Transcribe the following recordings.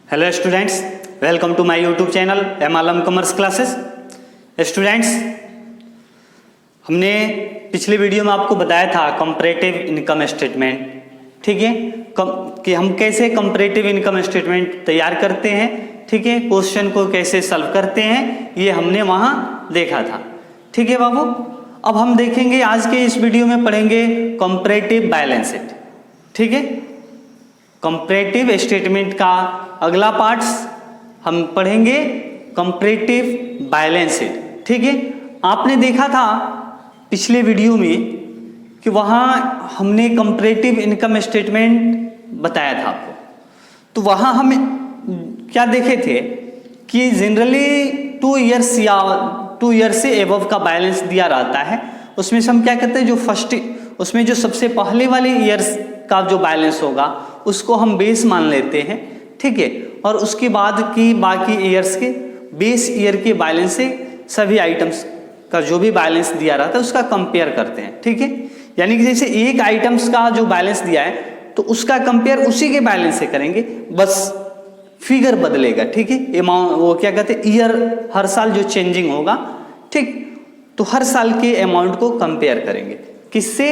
Hello students, welcome to my YouTube channel M Alam commerce classes. Students, हमने पिछले video में आपको बताया था कंपैरेटिव इनकम स्टेटमेंट, ठीक है, कि हम कैसे कंपैरेटिव इनकम स्टेटमेंट तैयार करते हैं, ठीक है, क्वेश्चन को कैसे सॉल्व करते हैं, ये हमने वहाँ देखा था। ठीक है बाबू, अब हम देखेंगे आज के इस वीडियो में पढ़ेंगे कंपैरेटिव बैलेंस शीट। ठीक है, कंपैरेटिव स्टेटमेंट का अगला पार्ट्स हम पढ़ेंगे कंपैरेटिव बैलेंस शीट। ठीक है, आपने देखा था पिछले वीडियो में कि वहाँ हमने कंपैरेटिव इनकम स्टेटमेंट बताया था आपको। तो वहाँ हम क्या देखे थे कि जनरली 2 इयर्स या 2 इयर्स से एबव का बैलेंस दिया रहता है। उसमें से हम क्या करते हैं, जो फर्स्ट उसमें जो सबसे पहले वाले ईयर्स का जो बैलेंस होगा उसको हम बेस मान लेते हैं। ठीक है, और उसके बाद की बाकी ईयर्स के बेस ईयर के बैलेंस से सभी आइटम्स का जो भी बैलेंस दिया रहता है उसका कंपेयर करते हैं। ठीक है, यानी कि जैसे एक आइटम्स का जो बैलेंस दिया है तो उसका कंपेयर उसी के बैलेंस से करेंगे, बस फिगर बदलेगा। ठीक है, अमाउंट वो क्या कहते हैं, ईयर हर साल जो चेंजिंग होगा, ठीक, तो हर साल के अमाउंट को कंपेयर करेंगे किससे,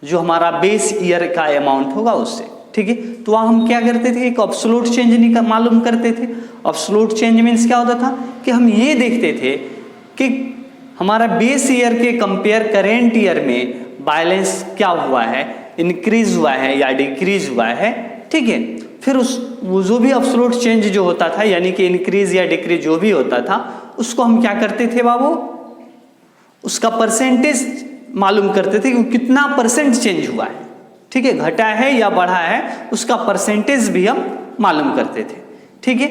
जो हमारा बेस ईयर का अमाउंट होगा उससे। ठीक है, तो वहाँ हम क्या करते थे, एक एब्सोल्यूट चेंज मालूम करते थे। एब्सोल्यूट चेंज मीन्स क्या होता था कि हम ये देखते थे कि हमारा बेस ईयर के कंपेयर करेंट ईयर में बैलेंस क्या हुआ है, इंक्रीज हुआ है या डिक्रीज हुआ है। ठीक है, फिर वो जो भी एब्सोल्यूट चेंज जो होता था, यानी कि इंक्रीज या डिक्रीज जो भी होता था, उसको हम क्या करते थे बाबू, उसका परसेंटेज मालूम करते थे कि कितना परसेंट चेंज हुआ है। ठीक है, घटा है या बढ़ा है, उसका परसेंटेज भी हम मालूम करते थे। ठीक है,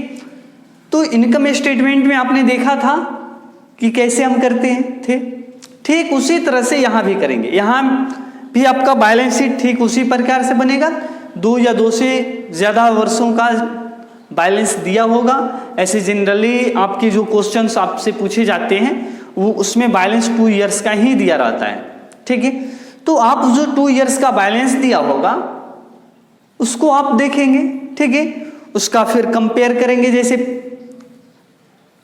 तो इनकम स्टेटमेंट में आपने देखा था कि कैसे हम करते हैं थे, ठीक उसी तरह से यहाँ भी करेंगे। यहाँ भी आपका बैलेंस शीट ठीक उसी प्रकार से बनेगा। 2 या 2 से ज़्यादा वर्षों का बैलेंस दिया होगा। ऐसे जनरली आपके जो क्वेश्चंस आपसे पूछे जाते हैं वो उसमें बैलेंस 2 इयर्स का ही दिया रहता है। ठीक है, तो आप जो 2 इयर्स का बैलेंस दिया होगा उसको आप देखेंगे। ठीक है, उसका फिर कंपेयर करेंगे जैसे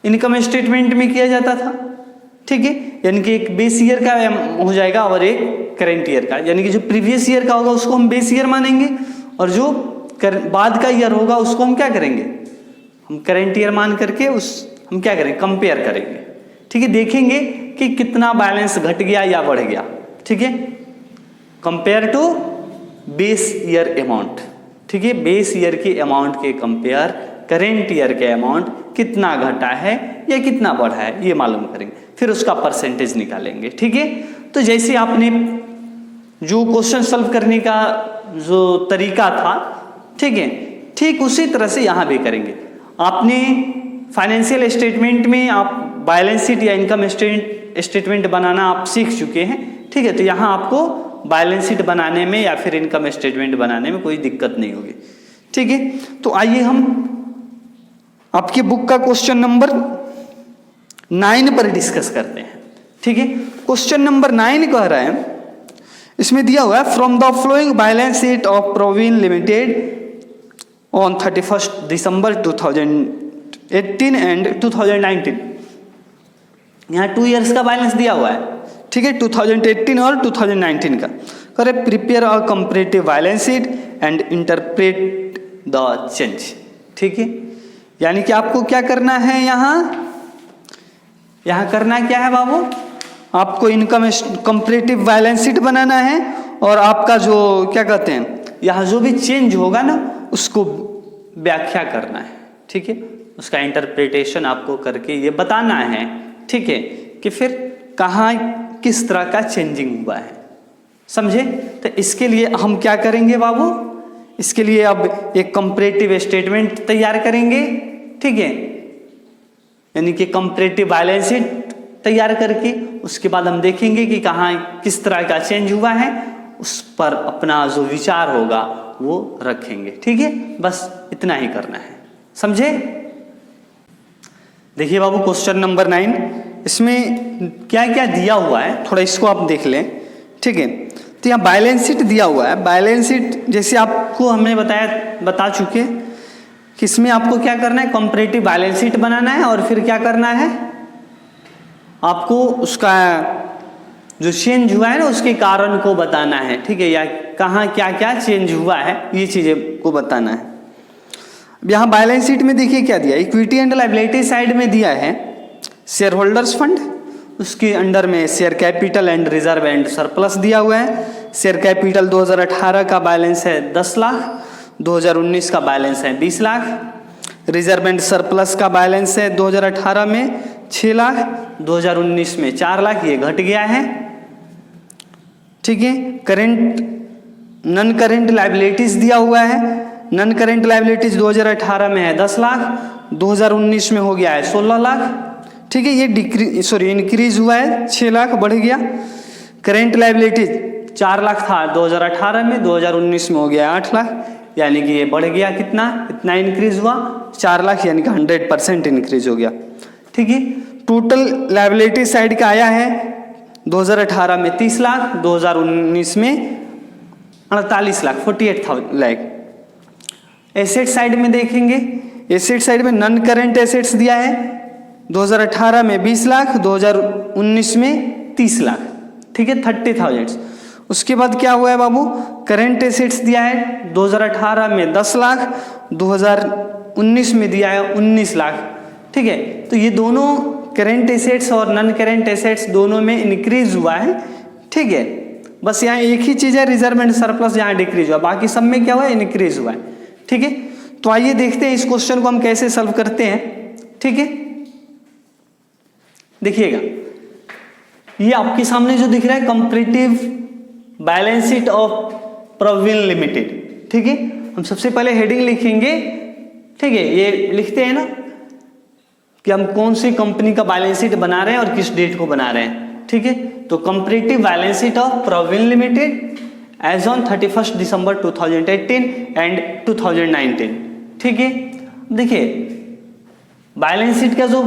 इनकम स्टेटमेंट में किया जाता था। ठीक है, यानी कि एक बेस ईयर का हो जाएगा और एक करेंट ईयर का, यानी कि जो प्रीवियस ईयर का होगा उसको हम बेस ईयर मानेंगे और जो बाद का ईयर होगा उसको हम क्या करेंगे, हम करेंट ईयर मान करके हम क्या करेंगे, कंपेयर करेंगे। ठीक है, देखेंगे कि कितना बैलेंस घट गया या बढ़ गया। ठीक है, compare to base year amount. ठीक है, बेस ईयर के अमाउंट के कंपेयर करेंट ईयर के अमाउंट कितना घटा है या कितना बढ़ा है ये मालूम करेंगे, फिर उसका परसेंटेज निकालेंगे। ठीक है, तो जैसे आपने जो क्वेश्चन सॉल्व करने का जो तरीका था, ठीक है, ठीक उसी तरह से यहाँ भी करेंगे। आपने फाइनेंशियल स्टेटमेंट में आप बैलेंस शीट या इनकम स्टेटमेंट बनाना आप सीख चुके हैं। ठीक है, तो यहाँ आपको बैलेंस शीट बनाने में या फिर इनकम स्टेटमेंट बनाने में कोई दिक्कत नहीं होगी। ठीक है, तो आइए हम आपके बुक का क्वेश्चन नंबर 9 पर डिस्कस करते हैं। ठीक है, क्वेश्चन नंबर 9 कह रहा है, इसमें दिया हुआ है from the following balance sheet of Provin limited on 31 December 2018 and 2019। यहाँ 2 इयर्स का बैलेंस दिया हुआ है। ठीक है, 2018 और 2019 का। करे prepare a comparative balance sheet and interpret the change. ठीक है, यानी कि आपको क्या करना है, यहाँ करना क्या है बाबू, आपको इनकम कंपैरेटिव बैलेंस शीट बनाना है और आपका जो क्या कहते हैं, यहाँ जो भी चेंज होगा ना उसको व्याख्या करना है। ठीक है, उसका इंटरप्रिटेशन आपको करके ये बताना है। ठीक है, कि फिर कहाँ किस तरह का चेंजिंग हुआ है, समझे। तो इसके लिए हम क्या करेंगे बाबू, इसके लिए अब एक कंपैरेटिव स्टेटमेंट तैयार करेंगे। ठीक है, यानी कि कंपैरेटिव बैलेंस शीट तैयार करके उसके बाद हम देखेंगे कि कहाँ किस तरह का चेंज हुआ है, उस पर अपना जो विचार होगा वो रखेंगे। ठीक है, बस इतना ही करना है, समझे। देखिए बाबू क्वेश्चन नंबर 9, इसमें क्या क्या दिया हुआ है थोड़ा इसको आप देख लें। ठीक है, तो यहाँ बैलेंस शीट दिया हुआ है। बैलेंस शीट जैसे आपको हमने बता चुके किसमें आपको क्या करना है, कंपैरेटिव बैलेंस शीट बनाना है और फिर क्या करना है, आपको उसका जो चेंज हुआ है ना उसके कारण को बताना है, ठीक है, या कहाँ क्या क्या चेंज हुआ है ये चीजें को बताना है। अब यहाँ बैलेंस शीट में देखिए क्या दिया, इक्विटी एंड लायबिलिटी साइड में दिया है शेयर होल्डर्स फंड, उसके अंडर में share capital and reserve and surplus दिया हुआ है। शेयर कैपिटल 2018 का बैलेंस है 10 लाख, 2019 का बैलेंस है 20 लाख। रिजर्व एंड सरप्लस का बैलेंस है 2018 में 6 लाख, 2019 में 4 लाख, ये घट गया है, ठीक है। करेंट नॉन करेंट लायबिलिटीज दिया हुआ है, नॉन करेंट लायबिलिटीज 2018 में है 10 लाख, 2019 में हो गया है 16 लाख, ठीक है। ये इंक्रीज हुआ है, 6 लाख बढ़ गया। करेंट लायबिलिटीज 4 लाख था 2018 में, 2019 में हो गया 8 लाख, यानी कि ये बढ़ गया कितना, इतना इंक्रीज हुआ 4 लाख, यानी कि 100% इंक्रीज हो गया, ठीक है। टोटल लायबिलिटी साइड का आया है 2018 में 30 लाख, 2019 में 48 लाख, 48 लाख। एसेट साइड में देखेंगे, एसेट साइड में नॉन करेंट एसेट्स दिया है 2018 में 20 लाख, 2019 में 30 लाख, ठीक है, 30,000। उसके बाद क्या हुआ है बाबू, करेंट एसेट्स दिया है 2018 में 10 लाख, 2019 में दिया है 19 लाख, ठीक है। तो ये दोनों करेंट एसेट्स और नॉन करेंट एसेट्स दोनों में इंक्रीज हुआ है, ठीक है। बस यहाँ एक ही चीज है, रिजर्व एंड सरप्लस यहाँ डिक्रीज हुआ, बाकी सब में क्या हुआ है, इंक्रीज हुआ है, ठीक है। तो आइए देखते हैं इस क्वेश्चन को हम कैसे सॉल्व करते हैं, ठीक है। देखिएगा, ये आपके सामने जो दिख रहा है comparative balance sheet of provision limited, ठीक है। हम सबसे पहले हेडिंग लिखेंगे, ठीक है, ये लिखते हैं ना कि हम कौन सी कंपनी का बैलेंस शीट बना रहे हैं और किस डेट को बना रहे हैं, ठीक है। तो comparative balance sheet of provision limited as on 31 December 2018 and 2019, ठीक है। देखिए बैलेंस शीट का जो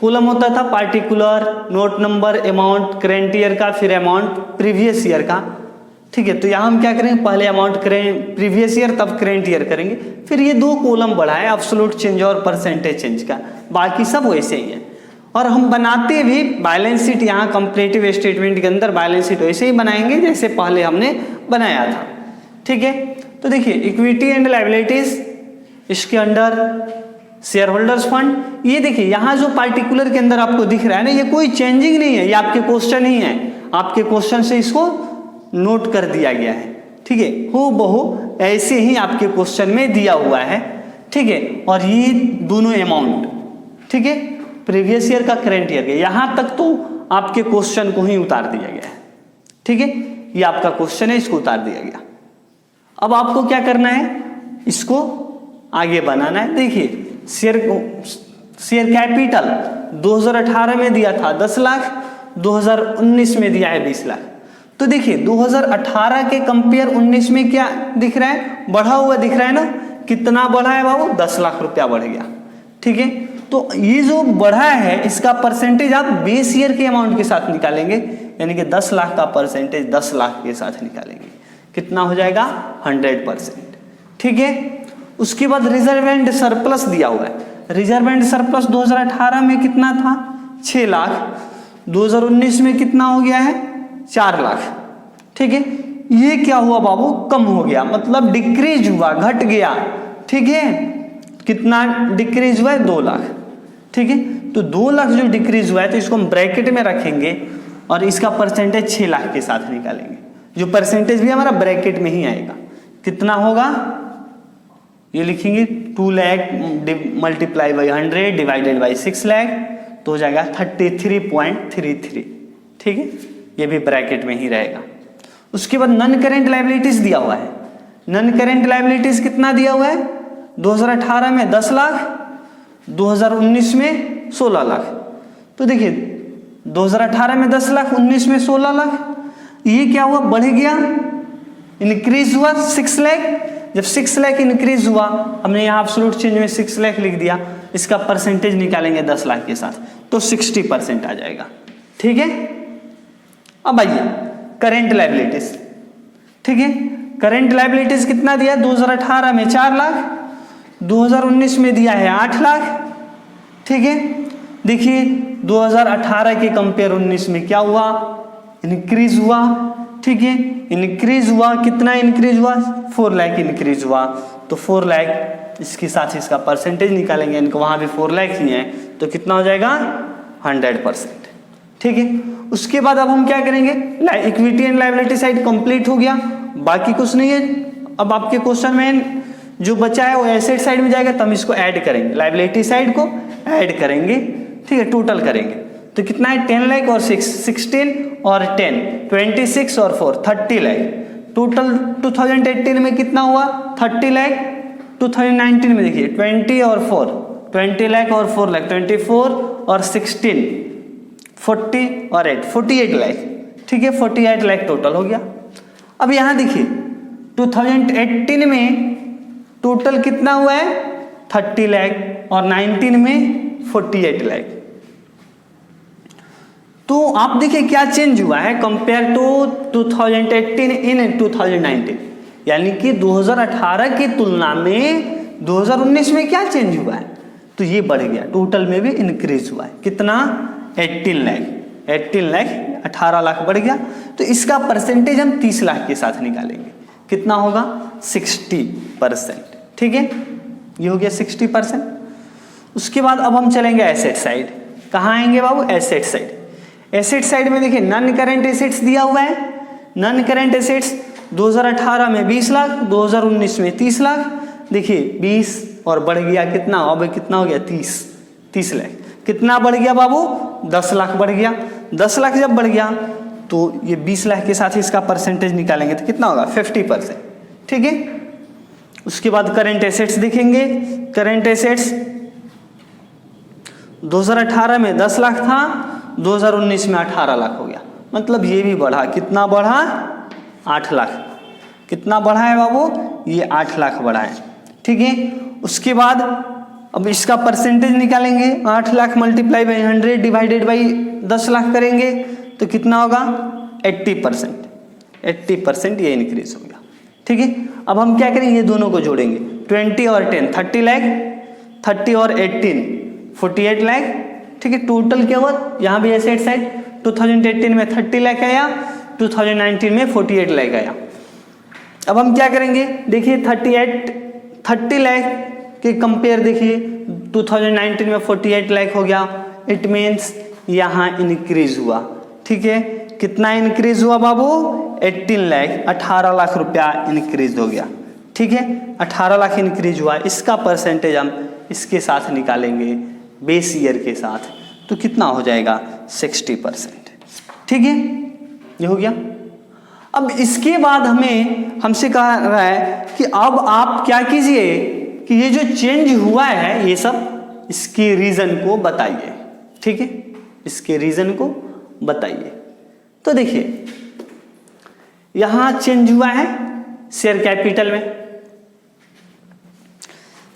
कॉलम होता था, particular, note number, amount current year का, फिर अमाउंट प्रीवियस ईयर का, ठीक है। तो यहाँ हम क्या करेंगे, पहले अमाउंट करें प्रीवियस ईयर, तब करेंट ईयर करेंगे, फिर ये 2 कॉलम बढ़ा है एब्सोल्यूट चेंज और परसेंटेज चेंज का, बाकी सब वैसे ही है। और हम बनाते भी बैलेंस शीट यहाँ कंपैरेटिव स्टेटमेंट के अंदर बैलेंस शीट वैसे ही बनाएंगे जैसे पहले हमने बनाया था, ठीक है। तो देखिए इक्विटी एंड लायबिलिटीज, इसके अंडर शेयर होल्डर्स फंड, ये देखिए यहाँ जो पार्टिकुलर के अंदर आपको दिख रहा है ना, ये कोई चेंजिंग नहीं है, ये आपके क्वेश्चन ही है, आपके क्वेश्चन से इसको नोट कर दिया गया है, ठीक है। हूबहू ऐसे ही आपके क्वेश्चन में दिया हुआ है, ठीक है। और ये दोनों अमाउंट, ठीक है, प्रीवियस ईयर का, करेंट ईयर का, यहाँ तक तो आपके क्वेश्चन को ही उतार दिया गया है, ठीक है। ये आपका क्वेश्चन है, इसको उतार दिया गया। अब आपको क्या करना है, इसको आगे बनाना है। देखिए शेयर कैपिटल 2018 में दिया था 10 लाख, 2019 में दिया है 20 लाख। तो देखिए 2018 के कंपेयर 19 में क्या दिख रहा है, बढ़ा हुआ दिख रहा है ना, कितना बढ़ा है बाबू, 10 लाख रुपया बढ़ गया, ठीक है। तो ये जो बढ़ा है इसका परसेंटेज आप बेस ईयर के अमाउंट के साथ निकालेंगे, यानी कि 10 लाख का परसेंटेज 10 लाख के साथ निकालेंगे, कितना हो जाएगा, 100%, ठीक है। उसके बाद रिजर्व एंड सरप्लस दिया हुआ है, रिजर्व एंड सरप्लस 2018 में कितना था, 6 लाख, 2019 में कितना हो गया है, 4 लाख, ठीक है। ये क्या हुआ बाबू, कम हो गया, मतलब डिक्रीज हुआ, घट गया, ठीक है। कितना डिक्रीज हुआ है, 2 लाख, ठीक है। तो 2 लाख जो डिक्रीज हुआ है तो इसको हम ब्रैकेट में रखेंगे और इसका परसेंटेज 6 लाख के साथ निकालेंगे, जो परसेंटेज भी हमारा ब्रैकेट में ही आएगा। कितना होगा, ये लिखेंगे 2 lakh multiply by 100 divided by 6 lakh, तो हो जाएगा 33.33, ठीक है। ये भी ब्रैकेट में ही रहेगा। उसके बाद नॉन करेंट लायबिलिटीज दिया हुआ है, नॉन करेंट लायबिलिटीज कितना दिया हुआ है, 2018 में 10 लाख, 2019 में 16 लाख। तो देखिए 2018 में 10 लाख, 19 में 16 लाख, ये क्या हुआ, बढ़ गया, इंक्रीज हुआ 6 लाख। जब 6 लाख इंक्रीज हुआ, हमने यहाँ एब्सोल्यूट चेंज में 6 लाख लिख दिया, इसका परसेंटेज निकालेंगे 10 लाख के साथ, तो 60% आ जाएगा, ठीक है। अब आइए करेंट लायबिलिटीज, ठीक है। करेंट लायबिलिटीज कितना दिया, 2018 में 4 लाख, 2019 में दिया है 8 लाख, ठीक है। देखिए 2018 के कंपेयर 19 में क्या हुआ, इंक्रीज हुआ, ठीक है। इंक्रीज हुआ, कितना इंक्रीज हुआ, 4 लाख इंक्रीज हुआ। तो 4 लाख इसके साथ इसका परसेंटेज निकालेंगे, इनको वहां भी 4 लाख ही है, तो कितना हो जाएगा 100%, ठीक है। उसके बाद अब हम क्या करेंगे, equity and liability side complete हो गया, बाकी कुछ नहीं है। अब आपके क्वेश्चन में जो बचा है वो एसेट साइड में जाएगा, तो हम इसको ऐड करेंगे, लायबिलिटी साइड को ऐड करेंगे, ठीक है, टोटल करेंगे। तो कितना है 10 लाख और 16 और 10 26 और 4 30 लाख टोटल। 2018 में कितना हुआ 30 लाख, 2019 में देखिए 20 और 4 20 लाख और 4 लाख 24 और 16 40 और 8 48 लाख, ठीक है, 48 लाख टोटल हो गया। अब यहां देखिए 2018 में टोटल कितना हुआ है 30 लाख और 19 में 48 लाख। तो आप देखिए क्या चेंज हुआ है कंपेयर टू 2018 इन 2019, यानी कि 2018 की तुलना में 2019 में क्या चेंज हुआ है, तो ये बढ़ गया, टोटल में भी इंक्रीज हुआ है। कितना 18 लाख 18 लाख बढ़ गया। तो इसका परसेंटेज हम 30 लाख के साथ निकालेंगे, कितना होगा 60%, ठीक है, ये हो गया 60%। उसके बाद अब हम चलेंगे एसेट साइड। कहाँ आएंगे बाबू, एसेट साइड। एसेट साइड में देखिए नॉन करेंट एसेट्स दिया हुआ है। नॉन करेंट एसेट्स 2018 में 20 लाख, 2019 में 30 लाख। देखिए 20 और बढ़ गया कितना, अब कितना हो गया 30 लाख। कितना बढ़ गया बाबू 10 लाख बढ़ गया। 10 लाख जब बढ़ गया तो ये 20 लाख के साथ इसका परसेंटेज निकालेंगे तो कितना होगा 50%, ठीक है। उसके बाद करेंट एसेट्स देखेंगे। करेंट एसेट्स 2018 में 10 लाख था, 2019 में 18 लाख हो गया, मतलब ये भी बढ़ा, कितना बढ़ा 8 लाख। कितना बढ़ा है बाबू, ये 8 लाख बढ़ा है, ठीक है। उसके बाद अब इसका परसेंटेज निकालेंगे। 8 lakh multiply by 100 divided by 10 lakh करेंगे तो कितना होगा 80% ये इंक्रीज हो गया, ठीक है। अब हम क्या करेंगे, ये दोनों को जोड़ेंगे, 20 और 10 30 लाख, 30 और 18 48 लाख, ठीक है। टोटल क्या हुआ, यहाँ भी एसेट साइड 2018 में 30 लाख आया, 2019 में 48 लाख आया। अब हम क्या करेंगे, देखिए 30 लाख के कंपेयर देखिए 2019 में 48 लाख हो गया, इट मीन्स यहाँ इंक्रीज हुआ, ठीक है। कितना इंक्रीज हुआ बाबू 18 लाख, 18 लाख रुपया इंक्रीज हो गया, ठीक है। 18 लाख इंक्रीज हुआ, इसका परसेंटेज हम इसके साथ निकालेंगे बेस ईयर के साथ, तो कितना हो जाएगा 60%, ठीक है, ये हो गया। अब इसके बाद हमसे कहा रहा है कि अब आप क्या कीजिए कि ये जो चेंज हुआ है ये सब, इसके रीजन को बताइए, ठीक है, इसके रीजन को बताइए। तो देखिए यहां चेंज हुआ है शेयर कैपिटल में।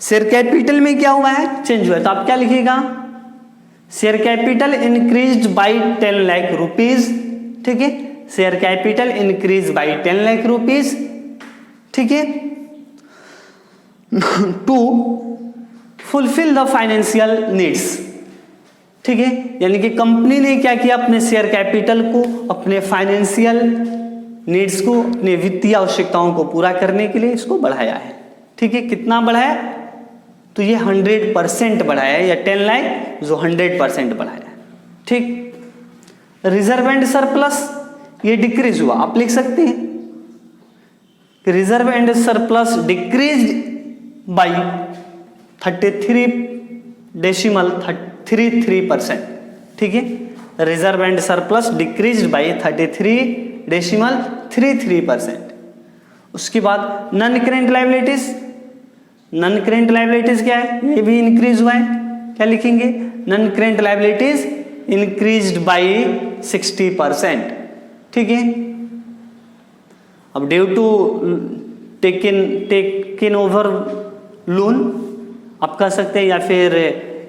शेयर कैपिटल में क्या हुआ है, चेंज हुआ है, तो आप क्या लिखिएगा, share capital increased by 10 lakh rupees, ठीक है। Share capital increase by 10 lakh rupees, ठीक है, to fulfil the financial needs, ठीक है। यानी कि कंपनी ने क्या किया, अपने शेयर कैपिटल को अपने फाइनेंशियल नीड्स को, अपने वित्तीय आवश्यकताओं को पूरा करने के लिए इसको बढ़ाया है, ठीक है। कितना बढ़ाया, तो ये 100% बढ़ाया है, या 10 लाख जो 100% बढ़ाया है, ठीक। रिजर्व एंड सरप्लस ये डिक्रीज हुआ, आप लिख सकते हैं कि reserve and surplus decrease by 33.33%, ठीक है। Reserve and surplus decrease by 33.33%। उसके बाद non current liabilities, non current liabilities क्या है, ये भी इंक्रीज हुआ है, क्या लिखेंगे, non current liabilities increased by 60%, ठीक है। अब due to taken over loan आप कह सकते हैं, या फिर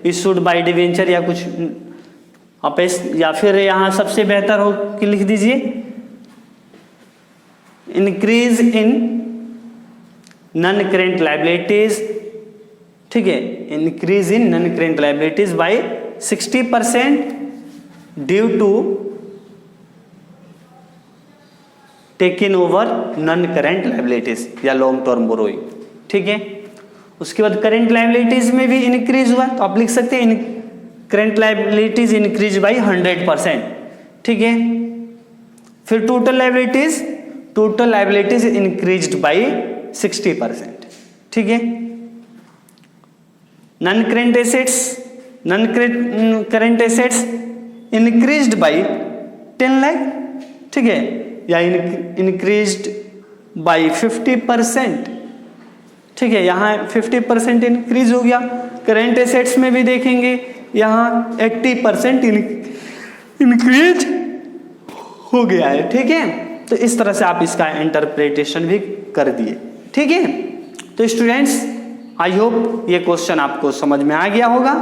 इशूड बाय डिवेंचर, या कुछ आप या फिर यहां सबसे बेहतर हो कि लिख दीजिए increase in non current liabilities ठीक है, increase in non current liabilities by 60% due to taken over non current liabilities या लॉन्ग टर्म बोरोइंग। ठीक है, उसके बाद करेंट लायबिलिटीज में भी इंक्रीज हुआ, तो आप लिख सकते हैं करेंट लायबिलिटीज इंक्रीज बाय 100%। ठीक है, फिर टोटल लायबिलिटीज इंक्रीज्ड बाय 60%। ठीक है, non current assets increased by 10 lakh. ठीक है, या इंक्रीज्ड बाय 50%। ठीक है, यहाँ 50% इंक्रीज हो गया। करेंट एसेट्स में भी देखेंगे यहाँ 80% इंक्रीज हो गया है। ठीक है, तो इस तरह से आप इसका इंटरप्रिटेशन भी कर दिए। ठीक है, तो स्टूडेंट्स आई होप ये क्वेश्चन आपको समझ में आ गया होगा।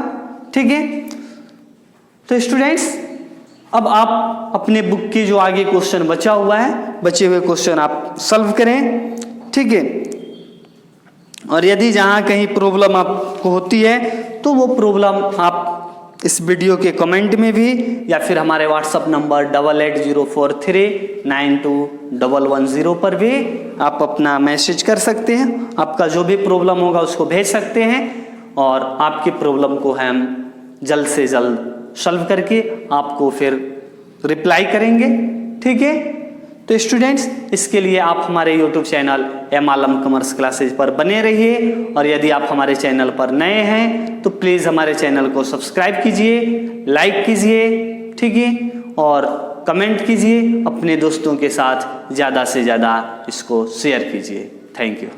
ठीक है, तो स्टूडेंट्स अब आप अपने बुक की जो आगे क्वेश्चन बचा हुआ है, बचे हुए क्वेश्चन आप सॉल्व करें। ठीक है, और यदि जहां कहीं प्रॉब्लम आपको होती है तो वो प्रॉब्लम आप इस वीडियो के कमेंट में भी या फिर हमारे व्हाट्सएप नंबर 8804392110 पर भी आप अपना मैसेज कर सकते हैं। आपका जो भी प्रॉब्लम होगा उसको भेज सकते हैं और आपकी प्रॉब्लम को हम जल्द से जल्द सॉल्व करके आपको फिर रिप्लाई करेंगे। ठीक है, तो स्टूडेंट्स इसके लिए आप हमारे YouTube channel M Alam commerce classes पर बने रहिए, और यदि आप हमारे चैनल पर नए हैं तो प्लीज़ हमारे चैनल को सब्सक्राइब कीजिए, लाइक कीजिए। ठीक है, और कमेंट कीजिए, अपने दोस्तों के साथ ज़्यादा से ज़्यादा इसको शेयर कीजिए। Thank you.